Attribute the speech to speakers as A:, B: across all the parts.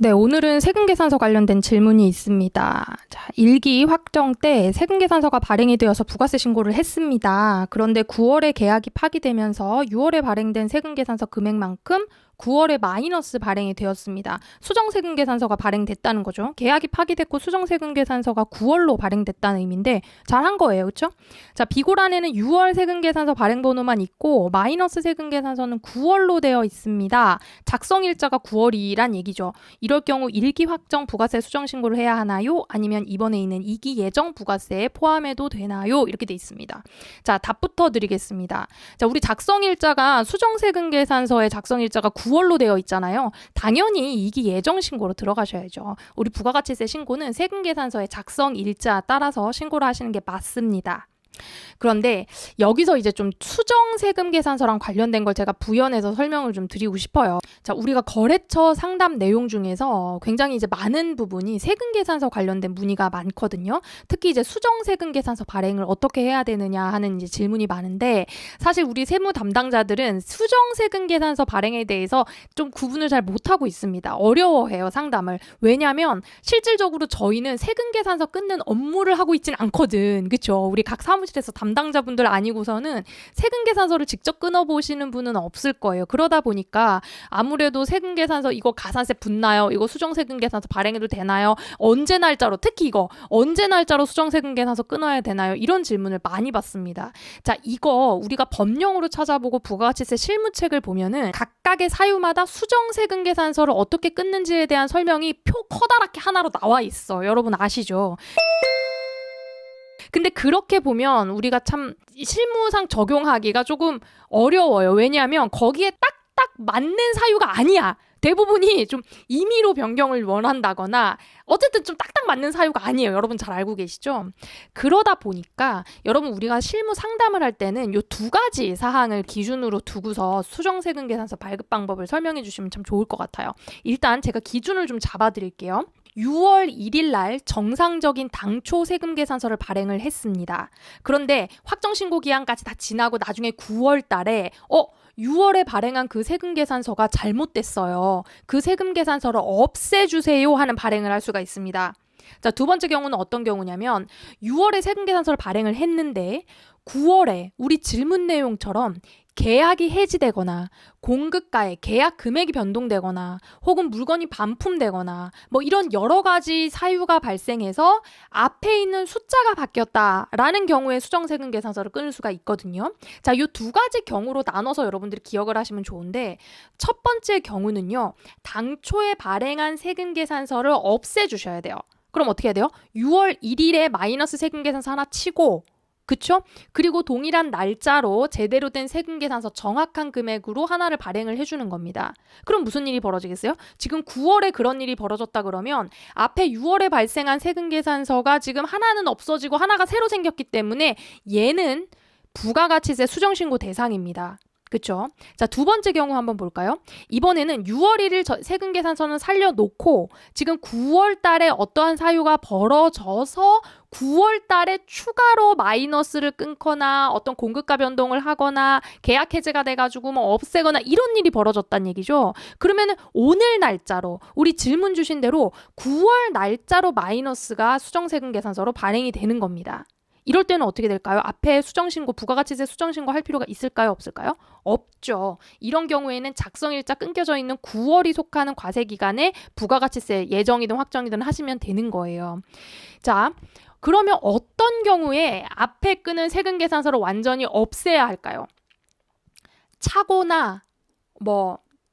A: 네, 오늘은 세금계산서 관련된 질문이 있습니다. 자, 1기 확정 때 세금계산서가 발행이 되어서 부가세 신고를 했습니다. 그런데 9월에 계약이 파기되면서 6월에 발행된 세금계산서 금액만큼 9월에 마이너스 발행이 되었습니다. 수정세금계산서가 발행됐다는 거죠. 계약이 파기됐고 수정세금계산서가 9월로 발행됐다는 의미인데 잘한 거예요. 그렇죠? 자, 비고란에는 6월 세금계산서 발행번호만 있고 마이너스 세금계산서는 9월로 되어 있습니다. 작성일자가 9월이란 얘기죠. 이럴 경우 1기 확정 부가세 수정 신고를 해야 하나요? 아니면 이번에 있는 2기 예정 부가세에 포함해도 되나요? 이렇게 돼 있습니다. 자, 답부터 드리겠습니다. 자, 우리 작성일자가 수정세금계산서의 작성일자가 9월로 되어 있잖아요. 당연히 2기 예정 신고로 들어가셔야죠. 우리 부가가치세 신고는 세금계산서의 작성일자 따라서 신고를 하시는 게 맞습니다. 그런데 여기서 이제 좀 수정세금계산서랑 관련된 걸 제가 부연해서 설명을 좀 드리고 싶어요. 자, 우리가 거래처 상담 내용 중에서 굉장히 이제 많은 부분이 세금계산서 관련된 문의가 많거든요. 특히 이제 수정세금계산서 발행을 어떻게 해야 되느냐 하는 이제 질문이 많은데 사실 우리 세무 담당자들은 수정세금계산서 발행에 대해서 좀 구분을 잘 못하고 있습니다. 어려워해요, 상담을. 왜냐하면 실질적으로 저희는 세금계산서 끊는 업무를 하고 있진 않거든. 그렇죠? 우리 각 사무실에서 담당자분들 아니고서는 세금계산서를 직접 끊어보시는 분은 없을 거예요. 그러다 보니까 아무래도 세금계산서 이거 가산세 붙나요? 이거 수정세금계산서 발행해도 되나요? 언제 날짜로, 특히 이거 언제 날짜로 수정세금계산서 끊어야 되나요? 이런 질문을 많이 받습니다. 자, 이거 우리가 법령으로 찾아보고 부가가치세 실무책을 보면은 각각의 사유마다 수정세금계산서를 어떻게 끊는지에 대한 설명이 표 커다랗게 하나로 나와 있어. 여러분 아시죠? 근데 그렇게 보면 우리가 참 실무상 적용하기가 조금 어려워요. 왜냐하면 거기에 딱딱 맞는 사유가 아니야. 대부분이 좀 임의로 변경을 원한다거나 어쨌든 좀 딱딱 맞는 사유가 아니에요. 여러분 잘 알고 계시죠? 그러다 보니까 여러분 우리가 실무 상담을 할 때는 이 두 가지 사항을 기준으로 두고서 수정세금계산서 발급 방법을 설명해 주시면 참 좋을 것 같아요. 일단 제가 기준을 좀 잡아드릴게요. 6월 1일 날 정상적인 당초 세금계산서를 발행을 했습니다. 그런데 확정신고 기한까지 다 지나고 나중에 9월 달에 6월에 발행한 그 세금계산서가 잘못됐어요. 그 세금계산서를 없애주세요 하는 발행을 할 수가 있습니다. 자, 두 번째 경우는 어떤 경우냐면 6월에 세금계산서를 발행을 했는데 9월에 우리 질문 내용처럼 계약이 해지되거나 공급가의 계약 금액이 변동되거나 혹은 물건이 반품되거나 뭐 이런 여러 가지 사유가 발생해서 앞에 있는 숫자가 바뀌었다라는 경우에 수정세금계산서를 끊을 수가 있거든요. 자, 이 두 가지 경우로 나눠서 여러분들이 기억을 하시면 좋은데 첫 번째 경우는요. 당초에 발행한 세금계산서를 없애주셔야 돼요. 그럼 어떻게 해야 돼요? 6월 1일에 마이너스 세금계산서 하나 치고 그쵸? 그리고 동일한 날짜로 제대로 된 세금계산서 정확한 금액으로 하나를 발행을 해주는 겁니다. 그럼 무슨 일이 벌어지겠어요? 지금 9월에 그런 일이 벌어졌다 그러면 앞에 6월에 발생한 세금계산서가 지금 하나는 없어지고 하나가 새로 생겼기 때문에 얘는 부가가치세 수정신고 대상입니다. 그쵸? 자, 두 번째 경우 한번 볼까요? 이번에는 6월 1일 세금계산서는 살려놓고 지금 9월 달에 어떠한 사유가 벌어져서 9월 달에 추가로 마이너스를 끊거나 어떤 공급가 변동을 하거나 계약 해지가 돼가지고 뭐 없애거나 이런 일이 벌어졌다는 얘기죠. 그러면은 오늘 날짜로 우리 질문 주신 대로 9월 날짜로 마이너스가 수정세금계산서로 발행이 되는 겁니다. 이럴 때는 어떻게 될까요? 앞에 수정신고, 부가가치세 수정신고 할 필요가 있을까요? 없을까요? 없죠. 이런 경우에는 작성일자 끊겨져 있는 9월이 속하는 과세기간에 부가가치세 예정이든 확정이든 하시면 되는 거예요. 자, 그러면 어떤 경우에 앞에 끄는 세금계산서를 완전히 없애야 할까요? 차거나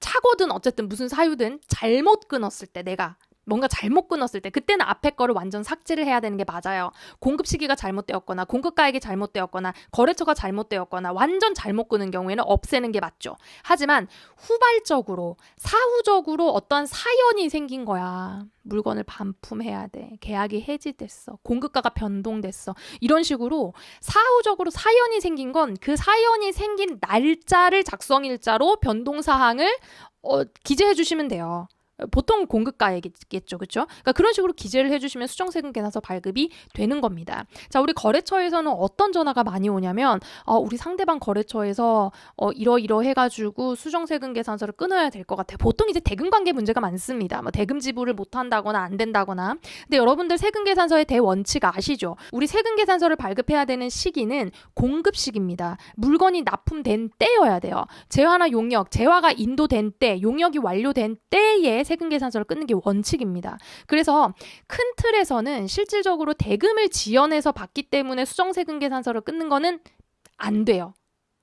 A: 차거든 어쨌든 무슨 사유든 잘못 끊었을 때 내가 뭔가 잘못 끊었을 때 그때는 앞에 거를 완전 삭제를 해야 되는 게 맞아요. 공급 시기가 잘못되었거나 공급가액이 잘못되었거나 거래처가 잘못되었거나 완전 잘못 끊은 경우에는 없애는 게 맞죠. 하지만 후발적으로 사후적으로 어떤 사연이 생긴 거야. 물건을 반품해야 돼. 계약이 해지됐어. 공급가가 변동됐어. 이런 식으로 사후적으로 사연이 생긴 건 그 사연이 생긴 날짜를 작성일자로 변동사항을 기재해 주시면 돼요. 보통 공급가액이겠죠. 그렇죠? 그러니까 그런 식으로 기재를 해주시면 수정세금 계산서 발급이 되는 겁니다. 자, 우리 거래처에서는 어떤 전화가 많이 오냐면 우리 상대방 거래처에서 이러 해가지고 수정세금 계산서를 끊어야 될 것 같아요. 보통 이제 대금관계 문제가 많습니다. 뭐 대금 지불을 못한다거나 안 된다거나. 근데 여러분들 세금 계산서의 대원칙 아시죠? 우리 세금 계산서를 발급해야 되는 시기는 공급 시기입니다. 물건이 납품된 때여야 돼요. 재화나 용역, 재화가 인도된 때, 용역이 완료된 때에 세금 계산서를 끊는 게 원칙입니다. 그래서 큰 틀에서는 실질적으로 대금을 지연해서 받기 때문에 수정세금 계산서를 끊는 거는 안 돼요.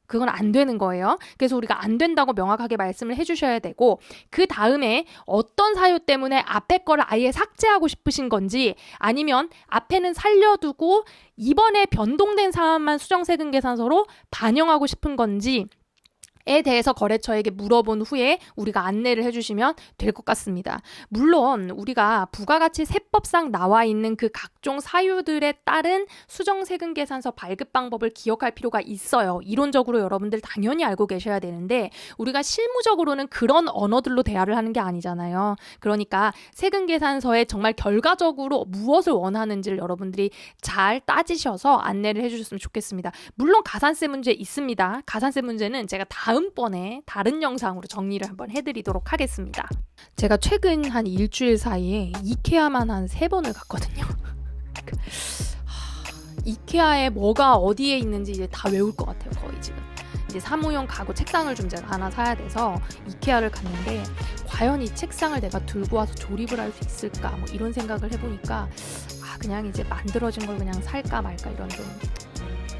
A: 그건 안 되는 거예요. 그래서 우리가 안 된다고 명확하게 말씀을 해주셔야 되고, 그 다음에 어떤 사유 때문에 앞에 거를 아예 삭제하고 싶으신 건지, 아니면 앞에는 살려두고 이번에 변동된 사안만 수정세금 계산서로 반영하고 싶은 건지 에 대해서 거래처에게 물어본 후에 우리가 안내를 해주시면 될 것 같습니다. 물론 우리가 부가가치 세법상 나와 있는 그 각종 사유들에 따른 수정세금 계산서 발급 방법을 기억할 필요가 있어요. 이론적으로 여러분들 당연히 알고 계셔야 되는데 우리가 실무적으로는 그런 언어들로 대화를 하는 게 아니잖아요. 그러니까 세금 계산서에 정말 결과적으로 무엇을 원하는지를 여러분들이 잘 따지셔서 안내를 해주셨으면 좋겠습니다. 물론 가산세 문제 있습니다. 가산세 문제는 제가 다음번에 다른 영상으로 정리를 한번 해드리도록 하겠습니다. 제가 최근 한 일주일 사이에 이케아만 한 3번을 갔거든요. 이케아에 뭐가 어디에 있는지 이제 다 외울 것 같아요. 거의 지금. 이제 사무용 가구 책상을 좀 제가 하나 사야 돼서 이케아를 갔는데 과연 이 책상을 내가 들고 와서 조립을 할 수 있을까 뭐 이런 생각을 해보니까 그냥 이제 만들어진 걸 그냥 살까 말까 이런 좀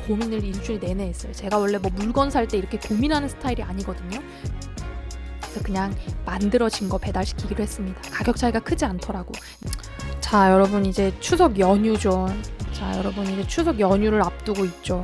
A: 고민을 일주일 내내 했어요. 제가 원래 뭐 물건 살 때 이렇게 고민하는 스타일이 아니거든요. 그래서 그냥 만들어진 거 배달시키기로 했습니다. 가격 차이가 크지 않더라고. 자, 여러분 이제 추석 연휴죠. 자, 여러분 이제 추석 연휴를 앞두고 있죠.